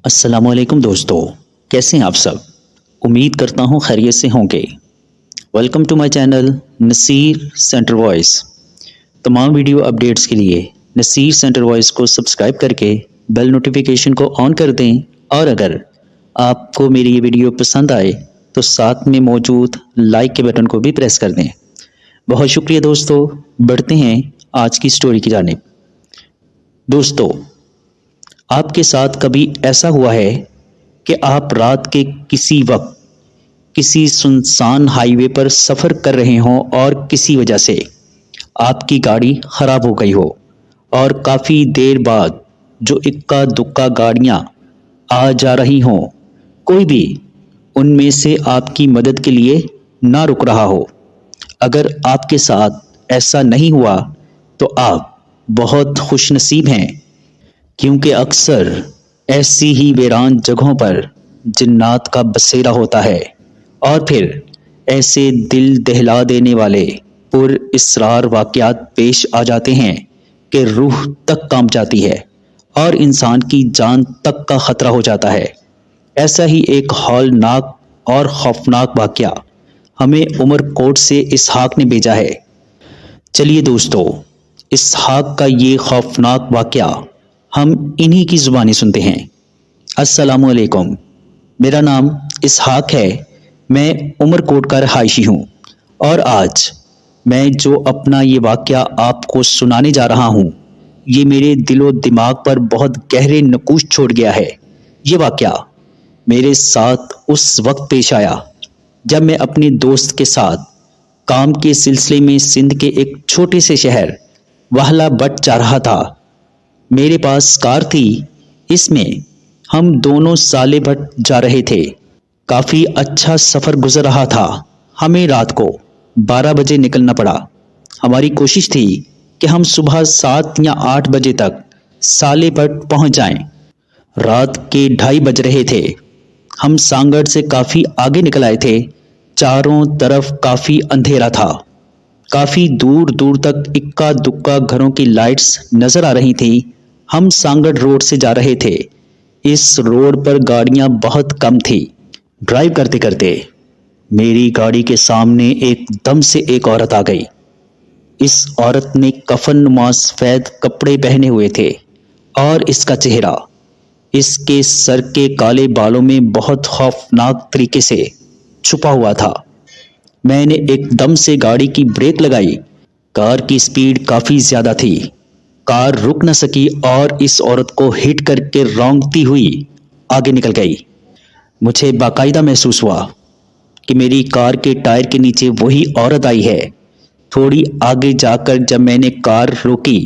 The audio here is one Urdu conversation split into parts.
السلام علیکم دوستو، کیسے ہیں آپ سب؟ امید کرتا ہوں خیریت سے ہوں گے۔ Welcome to my channel Naseer centre voice. تمام ویڈیو اپڈیٹس کے لیے نصیر سینٹر وائس کو سبسکرائب کر کے بیل نوٹیفیکیشن کو آن کر دیں، اور اگر آپ کو میری یہ ویڈیو پسند آئے تو ساتھ میں موجود لائک کے بٹن کو بھی پریس کر دیں۔ بہت شکریہ دوستو، بڑھتے ہیں آج کی سٹوری کی جانب۔ دوستو، آپ کے ساتھ کبھی ایسا ہوا ہے کہ آپ رات کے کسی وقت کسی سنسان ہائی وے پر سفر کر رہے ہوں اور کسی وجہ سے آپ کی گاڑی خراب ہو گئی ہو، اور کافی دیر بعد جو اکا دکا گاڑیاں آ جا رہی ہوں، کوئی بھی ان میں سے آپ کی مدد کے لیے نہ رک رہا ہو؟ اگر آپ کے ساتھ ایسا نہیں ہوا تو آپ بہت خوش نصیب ہیں، کیونکہ اکثر ایسی ہی ویران جگہوں پر جنات کا بسیرا ہوتا ہے، اور پھر ایسے دل دہلا دینے والے پر اسرار واقعات پیش آ جاتے ہیں کہ روح تک کانپ جاتی ہے اور انسان کی جان تک کا خطرہ ہو جاتا ہے۔ ایسا ہی ایک ہولناک اور خوفناک واقعہ ہمیں عمر کوٹ سے اسحاق نے بھیجا ہے۔ چلیے دوستو، اسحاق کا یہ خوفناک واقعہ ہم انہی کی زبانی سنتے ہیں۔ السلام علیکم، میرا نام اسحاق ہے، میں عمر کوٹ کا رہائشی ہوں، اور آج میں جو اپنا یہ واقعہ آپ کو سنانے جا رہا ہوں، یہ میرے دل و دماغ پر بہت گہرے نقوش چھوڑ گیا ہے۔ یہ واقعہ میرے ساتھ اس وقت پیش آیا جب میں اپنے دوست کے ساتھ کام کے سلسلے میں سندھ کے ایک چھوٹے سے شہر واہلا بٹ جا رہا تھا۔ میرے پاس کار تھی، اس میں ہم دونوں سالے بٹ جا رہے تھے۔ کافی اچھا سفر گزر رہا تھا۔ ہمیں رات کو 12 بجے نکلنا پڑا۔ ہماری کوشش تھی کہ ہم صبح 7 یا 8 بجے تک سالے بٹ پہنچ جائیں۔ رات کے 2:30 بج رہے تھے۔ ہم سانگڑ سے کافی آگے نکل آئے تھے۔ چاروں طرف کافی اندھیرا تھا۔ کافی دور دور تک اکا دکا گھروں کی لائٹس نظر آ رہی تھیں۔ ہم سانگڑ روڈ سے جا رہے تھے۔ اس روڈ پر گاڑیاں بہت کم تھی۔ ڈرائیو کرتے کرتے میری گاڑی کے سامنے ایک دم سے ایک عورت آ گئی۔ اس عورت نے کفن نما سفید کپڑے پہنے ہوئے تھے، اور اس کا چہرہ اس کے سر کے کالے بالوں میں بہت خوفناک طریقے سے چھپا ہوا تھا۔ میں نے ایک دم سے گاڑی کی بریک لگائی۔ کار کی سپیڈ کافی زیادہ تھی۔ کار رک نہ سکی اور اس عورت کو ہٹ کر کے رونگتی ہوئی آگے نکل گئی۔ مجھے باقاعدہ محسوس ہوا کہ میری کار کے ٹائر کے نیچے وہی عورت آئی ہے۔ تھوڑی آگے جا کر جب میں نے کار روکی،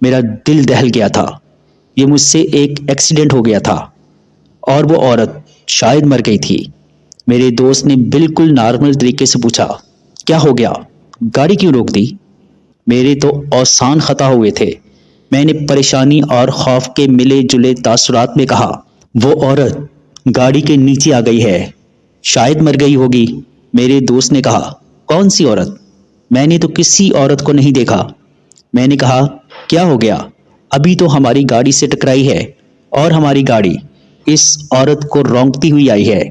میرا دل دہل گیا تھا۔ یہ مجھ سے ایک ایکسیڈنٹ ہو گیا تھا، اور وہ عورت شاید مر گئی تھی۔ میرے دوست نے بالکل نارمل طریقے سے پوچھا، کیا ہو گیا؟ گاڑی کیوں روک دی؟ میرے تو اوسان خطا ہوئے تھے۔ میں نے پریشانی اور خوف کے ملے جلے تاثرات میں کہا، وہ عورت گاڑی کے نیچے آ گئی ہے، شاید مر گئی ہوگی۔ میرے دوست نے کہا، کون سی عورت؟ میں نے تو کسی عورت کو نہیں دیکھا۔ میں نے کہا، کیا ہو گیا؟ ابھی تو ہماری گاڑی سے ٹکرائی ہے، اور ہماری گاڑی اس عورت کو رونگتی ہوئی آئی ہے۔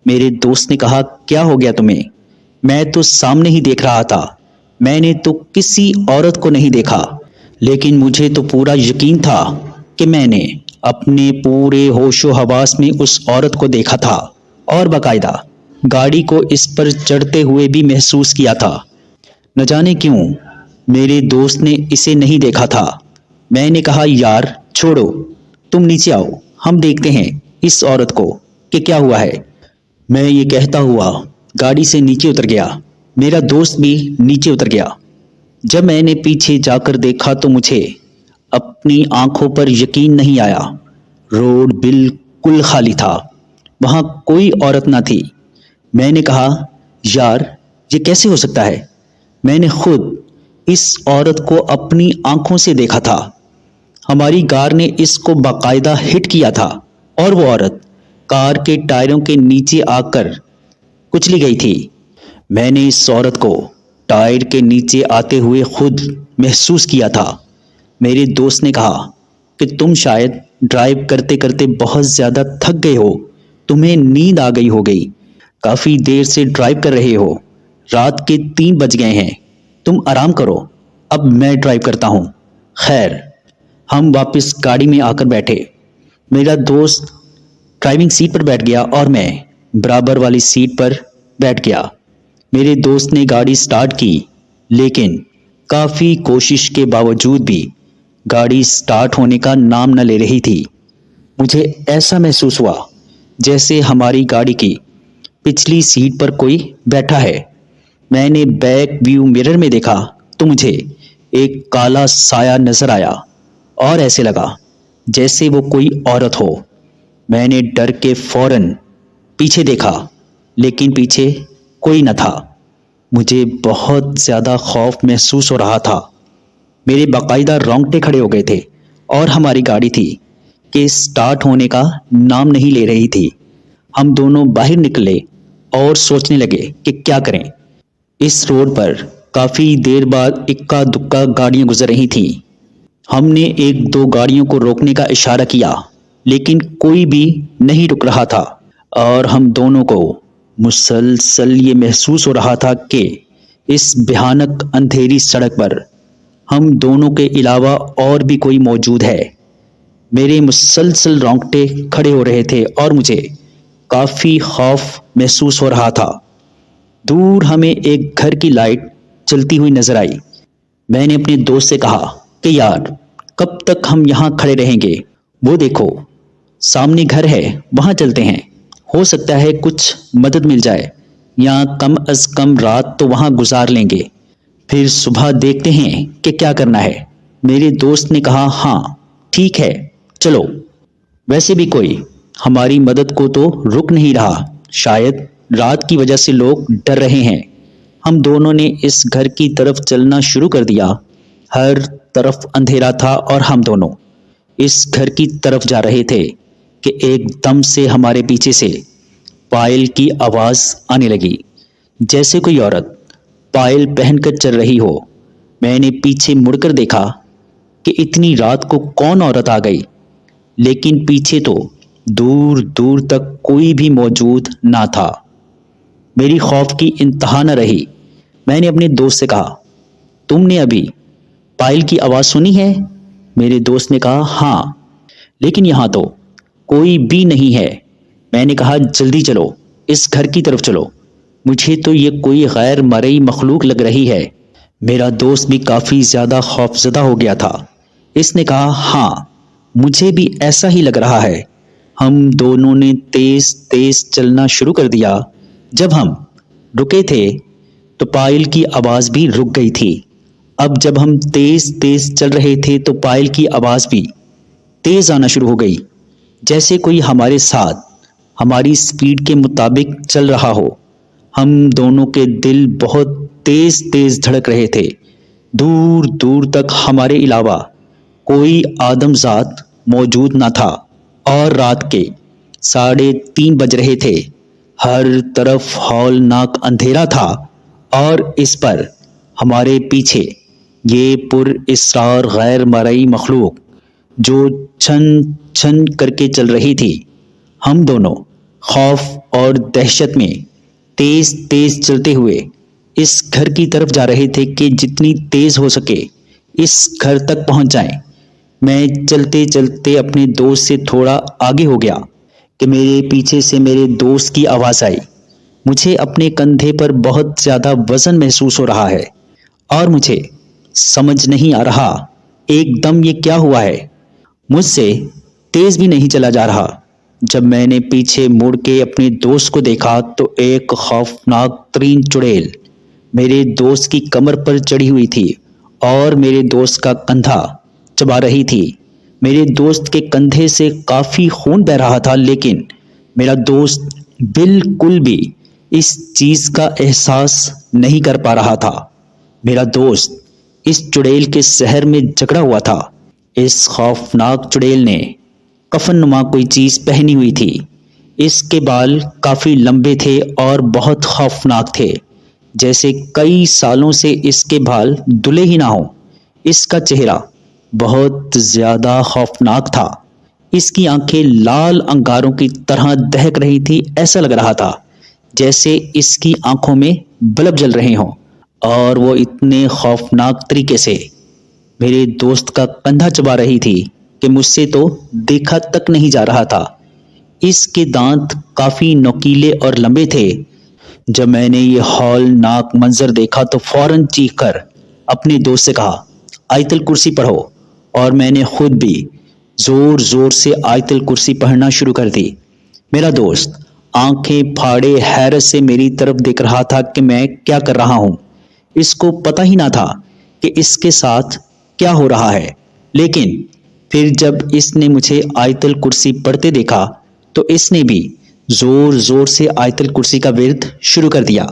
میرے دوست نے کہا، کیا ہو گیا تمہیں؟ میں تو سامنے ہی دیکھ رہا تھا، میں نے تو کسی عورت کو نہیں دیکھا، لیکن مجھے تو پورا یقین تھا کہ میں نے اپنے پورے ہوش و حواس میں اس عورت کو دیکھا تھا، اور باقاعدہ گاڑی کو اس پر چڑھتے ہوئے بھی محسوس کیا تھا۔ نہ جانے کیوں میرے دوست نے اسے نہیں دیکھا تھا۔ میں نے کہا، یار چھوڑو، تم نیچے آؤ، ہم دیکھتے ہیں اس عورت کو کہ کیا ہوا ہے۔ میں یہ کہتا ہوا گاڑی سے نیچے اتر گیا۔ میرا دوست بھی نیچے اتر گیا۔ جب میں نے پیچھے جا کر دیکھا تو مجھے اپنی آنکھوں پر یقین نہیں آیا۔ روڈ بالکل خالی تھا، وہاں کوئی عورت نہ تھی۔ میں نے کہا، یار یہ کیسے ہو سکتا ہے؟ میں نے خود اس عورت کو اپنی آنکھوں سے دیکھا تھا۔ ہماری کار نے اس کو باقاعدہ ہٹ کیا تھا، اور وہ عورت کار کے ٹائروں کے نیچے آ کر کچلی گئی تھی۔ میں نے اس عورت کو ٹائر کے نیچے آتے ہوئے خود محسوس کیا تھا۔ میرے دوست نے کہا کہ تم شاید ڈرائیو کرتے کرتے بہت زیادہ تھک گئے ہو، تمہیں نیند آ گئی ہو گئی، کافی دیر سے ڈرائیو کر رہے ہو، رات کے 3 بج گئے ہیں، تم آرام کرو، اب میں ڈرائیو کرتا ہوں۔ خیر، ہم واپس گاڑی میں آ کر بیٹھے۔ میرا دوست ڈرائیونگ سیٹ پر بیٹھ گیا اور میں برابر والی سیٹ پر بیٹھ گیا۔ میرے دوست نے گاڑی سٹارٹ کی، لیکن کافی کوشش کے باوجود بھی گاڑی سٹارٹ ہونے کا نام نہ لے رہی تھی۔ مجھے ایسا محسوس ہوا جیسے ہماری گاڑی کی پچھلی سیٹ پر کوئی بیٹھا ہے۔ میں نے بیک ویو مرر میں دیکھا تو مجھے ایک کالا سایہ نظر آیا اور ایسے لگا جیسے وہ کوئی عورت ہو۔ میں نے ڈر کے فوراً پیچھے دیکھا، لیکن پیچھے کوئی نہ تھا۔ مجھے بہت زیادہ خوف محسوس ہو رہا تھا۔ میرے باقاعدہ رونگٹے کھڑے ہو گئے تھے اور ہماری گاڑی تھی کہ سٹارٹ ہونے کا نام نہیں لے رہی تھی۔ ہم دونوں باہر نکلے اور سوچنے لگے کہ کیا کریں۔ اس روڈ پر کافی دیر بعد اکا دکا گاڑیاں گزر رہی تھیں۔ ہم نے ایک دو گاڑیوں کو روکنے کا اشارہ کیا، لیکن کوئی بھی نہیں رک رہا تھا، اور ہم دونوں کو مسلسل یہ محسوس ہو رہا تھا کہ اس بھیانک اندھیری سڑک پر ہم دونوں کے علاوہ اور بھی کوئی موجود ہے۔ میرے مسلسل رونگٹے کھڑے ہو رہے تھے اور مجھے کافی خوف محسوس ہو رہا تھا۔ دور ہمیں ایک گھر کی لائٹ چلتی ہوئی نظر آئی۔ میں نے اپنے دوست سے کہا کہ یار، کب تک ہم یہاں کھڑے رہیں گے؟ وہ دیکھو، سامنے گھر ہے، وہاں چلتے ہیں، ہو سکتا ہے کچھ مدد مل جائے، یا کم از کم رات تو وہاں گزار لیں گے، پھر صبح دیکھتے ہیں کہ کیا کرنا ہے۔ میرے دوست نے کہا ہاں ٹھیک ہے چلو، ویسے بھی کوئی ہماری مدد کو تو رک نہیں رہا، شاید رات کی وجہ سے لوگ ڈر رہے ہیں۔ ہم دونوں نے اس گھر کی طرف چلنا شروع کر دیا۔ ہر طرف اندھیرا تھا اور ہم دونوں اس گھر کی طرف جا رہے تھے کہ ایک دم سے ہمارے پیچھے سے پائل کی آواز آنے لگی، جیسے کوئی عورت پائل پہن کر چل رہی ہو۔ میں نے پیچھے مڑ کر دیکھا کہ اتنی رات کو کون عورت آ گئی، لیکن پیچھے تو دور دور تک کوئی بھی موجود نہ تھا۔ میری خوف کی انتہا نہ رہی۔ میں نے اپنے دوست سے کہا تم نے ابھی پائل کی آواز سنی ہے؟ میرے دوست نے کہا ہاں، لیکن یہاں تو کوئی بھی نہیں ہے۔ میں نے کہا جلدی چلو، اس گھر کی طرف چلو، مجھے تو یہ کوئی غیر مرئی مخلوق لگ رہی ہے۔ میرا دوست بھی کافی زیادہ خوفزدہ ہو گیا تھا۔ اس نے کہا ہاں مجھے بھی ایسا ہی لگ رہا ہے۔ ہم دونوں نے تیز تیز چلنا شروع کر دیا۔ جب ہم رکے تھے تو پائل کی آواز بھی رک گئی تھی۔ اب جب ہم تیز تیز چل رہے تھے تو پائل کی آواز بھی تیز آنا شروع ہو گئی، جیسے کوئی ہمارے ساتھ ہماری سپیڈ کے مطابق چل رہا ہو۔ ہم دونوں کے دل بہت تیز تیز دھڑک رہے تھے۔ دور دور تک ہمارے علاوہ کوئی آدم ذات موجود نہ تھا، اور رات کے 3:30 بج رہے تھے۔ ہر طرف ہولناک اندھیرا تھا، اور اس پر ہمارے پیچھے یہ پر اسرار غیر مرئی مخلوق جو چھن چھن کر کے چل رہی تھی۔ ہم دونوں خوف اور دہشت میں تیز تیز چلتے ہوئے اس گھر کی طرف جا رہے تھے کہ جتنی تیز ہو سکے اس گھر تک پہنچ جائیں۔ میں چلتے چلتے اپنے دوست سے تھوڑا آگے ہو گیا کہ میرے پیچھے سے میرے دوست کی آواز آئی، مجھے اپنے کندھے پر بہت زیادہ وزن محسوس ہو رہا ہے اور مجھے سمجھ نہیں آ رہا ایک دم یہ کیا ہوا ہے۔ مجھ سے تیز بھی نہیں چلا جا رہا۔ جب میں نے پیچھے مڑ کے اپنے دوست کو دیکھا تو ایک خوفناک ترین چڑیل میرے دوست کی کمر پر چڑھی ہوئی تھی اور میرے دوست کا کندھا چبا رہی تھی۔ میرے دوست کے کندھے سے کافی خون بہہ رہا تھا، لیکن میرا دوست بالکل بھی اس چیز کا احساس نہیں کر پا رہا تھا۔ میرا دوست اس چڑیل کے زہر میں جکڑا ہوا تھا۔ اس خوفناک چڑیل نے کفن نما کوئی چیز پہنی ہوئی تھی۔ اس کے بال کافی لمبے تھے اور بہت خوفناک تھے، جیسے کئی سالوں سے اس کے بال دھلے ہی نہ ہوں۔ اس کا چہرہ بہت زیادہ خوفناک تھا۔ اس کی آنکھیں لال انگاروں کی طرح دہک رہی تھی، ایسا لگ رہا تھا جیسے اس کی آنکھوں میں بلب جل رہے ہوں، اور وہ اتنے خوفناک طریقے سے میرے دوست کا کندھا چبا رہی تھی کہ مجھ سے تو دیکھا تک نہیں جا رہا تھا۔ اس کے دانت کافی نوکیلے اور لمبے تھے۔ جب میں نے یہ ہولناک منظر دیکھا تو فوراً چیخ کر اپنے دوست سے کہا، آیت الکرسی پڑھو، اور میں نے خود بھی زور زور سے آیت الکرسی پڑھنا شروع کر دی۔ میرا دوست آنکھیں پھاڑے حیرت سے میری طرف دیکھ رہا تھا کہ میں کیا کر رہا ہوں۔ اس کو پتہ ہی نہ تھا کہ اس کے ساتھ کیا ہو رہا ہے، لیکن پھر جب اس نے مجھے آیت الکرسی پڑھتے دیکھا تو اس نے بھی زور زور سے آیت الکرسی کا ورد شروع کر دیا۔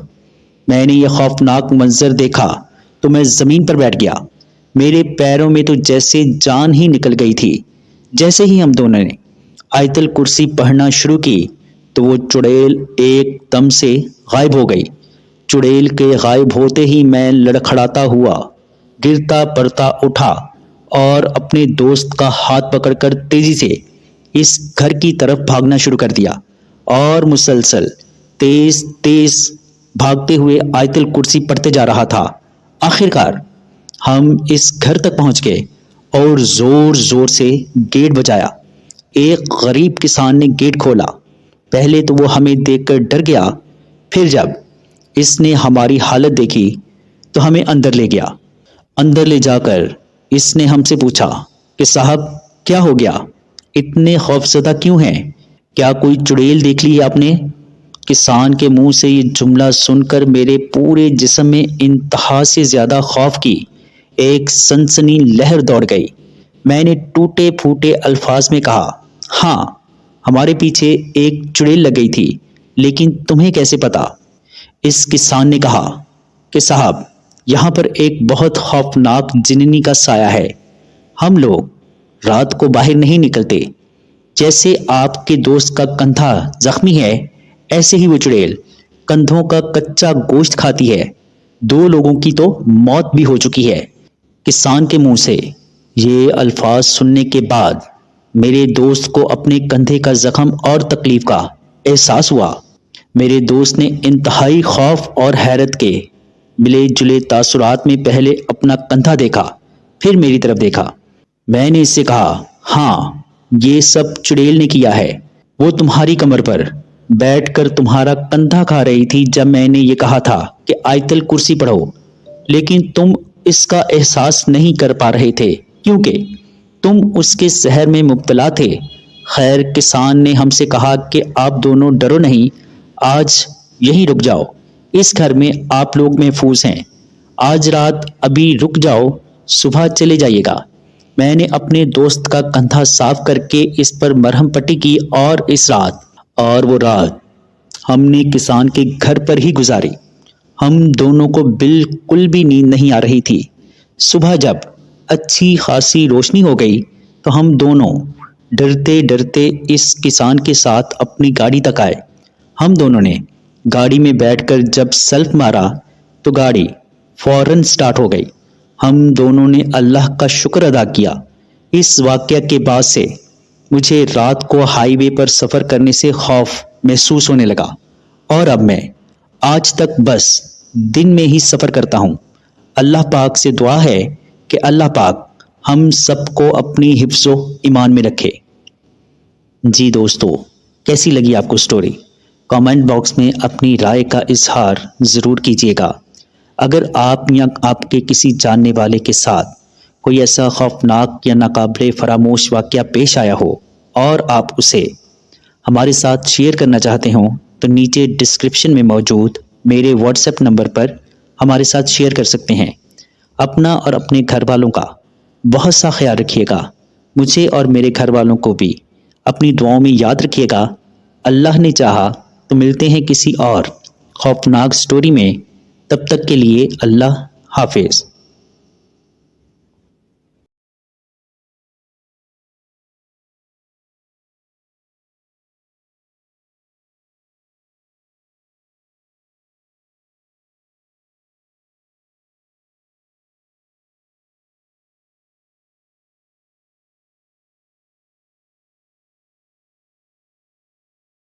میں نے یہ خوفناک منظر دیکھا تو میں زمین پر بیٹھ گیا۔ میرے پیروں میں تو جیسے جان ہی نکل گئی تھی۔ جیسے ہی ہم دونوں نے آیت الکرسی پڑھنا شروع کی تو وہ چڑیل ایک دم سے غائب ہو گئی۔ چڑیل کے غائب ہوتے ہی میں لڑکھڑاتا ہوا گرتا پڑتا اٹھا اور اپنے دوست کا ہاتھ پکڑ کر تیزی سے اس گھر کی طرف بھاگنا شروع کر دیا، اور مسلسل تیز تیز بھاگتے ہوئے آیت الکرسی پڑھتے جا رہا تھا۔ آخرکار ہم اس گھر تک پہنچ گئے اور زور زور سے گیٹ بجایا۔ ایک غریب کسان نے گیٹ کھولا۔ پہلے تو وہ ہمیں دیکھ کر ڈر گیا، پھر جب اس نے ہماری حالت دیکھی تو ہمیں اندر لے گیا۔ اندر لے جا کر اس نے ہم سے پوچھا کہ صاحب کیا ہو گیا، اتنے خوفزدہ کیوں ہیں؟ کیا کوئی چڑیل دیکھ لی آپ نے؟ کسان کے منہ سے یہ جملہ سن کر میرے پورے جسم میں انتہا سے زیادہ خوف کی ایک سنسنی لہر دوڑ گئی۔ میں نے ٹوٹے پھوٹے الفاظ میں کہا، ہاں ہمارے پیچھے ایک چڑیل لگ گئی تھی، لیکن تمہیں کیسے پتا؟ اس کسان نے کہا کہ صاحب یہاں پر ایک بہت خوفناک جننی کا سایہ ہے، ہم لوگ رات کو باہر نہیں نکلتے۔ جیسے آپ کے دوست کا کندھا زخمی ہے، ایسے ہی وہ چڑیل کندھوں کا کچا گوشت کھاتی ہے۔ 2 لوگوں کی تو موت بھی ہو چکی ہے۔ کسان کے منہ سے یہ الفاظ سننے کے بعد میرے دوست کو اپنے کندھے کا زخم اور تکلیف کا احساس ہوا۔ میرے دوست نے انتہائی خوف اور حیرت کے ملے جلے تاثرات میں پہلے اپنا کندھا دیکھا، پھر میری طرف دیکھا۔ میں نے اس سے کہا، ہاں یہ سب چڑیل نے کیا ہے، وہ تمہاری کمر پر بیٹھ کر تمہارا کندھا کھا رہی تھی جب میں نے یہ کہا تھا کہ آیت الکرسی پڑھو، لیکن تم اس کا احساس نہیں کر پا رہے تھے کیونکہ تم اس کے سحر میں مبتلا تھے۔ خیر کسان نے ہم سے کہا کہ آپ دونوں ڈرو نہیں، آج یہیں رک جاؤ، اس گھر میں آپ لوگ محفوظ ہیں، آج رات ابھی رک جاؤ، صبح چلے جائیے گا۔ میں نے اپنے دوست کا کندھا صاف کر کے اس پر مرہم پٹی کی اور وہ رات ہم نے کسان کے گھر پر ہی گزاری۔ ہم دونوں کو بالکل بھی نیند نہیں آ رہی تھی۔ صبح جب اچھی خاصی روشنی ہو گئی تو ہم دونوں ڈرتے ڈرتے اس کسان کے ساتھ اپنی گاڑی تک آئے۔ ہم دونوں نے گاڑی میں بیٹھ کر جب سیلف مارا تو گاڑی فوراً سٹارٹ ہو گئی۔ ہم دونوں نے اللہ کا شکر ادا کیا۔ اس واقعہ کے بعد سے مجھے رات کو ہائی وے پر سفر کرنے سے خوف محسوس ہونے لگا، اور اب میں آج تک بس دن میں ہی سفر کرتا ہوں۔ اللہ پاک سے دعا ہے کہ اللہ پاک ہم سب کو اپنی حفظ و ایمان میں رکھے۔ جی دوستو، کیسی لگی آپ کو سٹوری؟ کامنٹ باکس میں اپنی رائے کا اظہار ضرور کیجیے گا۔ اگر آپ یا آپ کے کسی جاننے والے کے ساتھ کوئی ایسا خوفناک یا ناقابل فراموش واقعہ پیش آیا ہو اور آپ اسے ہمارے ساتھ شیئر کرنا چاہتے ہوں تو نیچے ڈسکرپشن میں موجود میرے واٹس ایپ نمبر پر ہمارے ساتھ شیئر کر سکتے ہیں۔ اپنا اور اپنے گھر والوں کا بہت سا خیال رکھیے گا۔ مجھے اور میرے گھر والوں کو بھی اپنی دعاؤں میں یاد رکھیے گا۔ اللہ نے چاہا تو ملتے ہیں کسی اور خوفناک سٹوری میں، تب تک کے لیے اللہ حافظ۔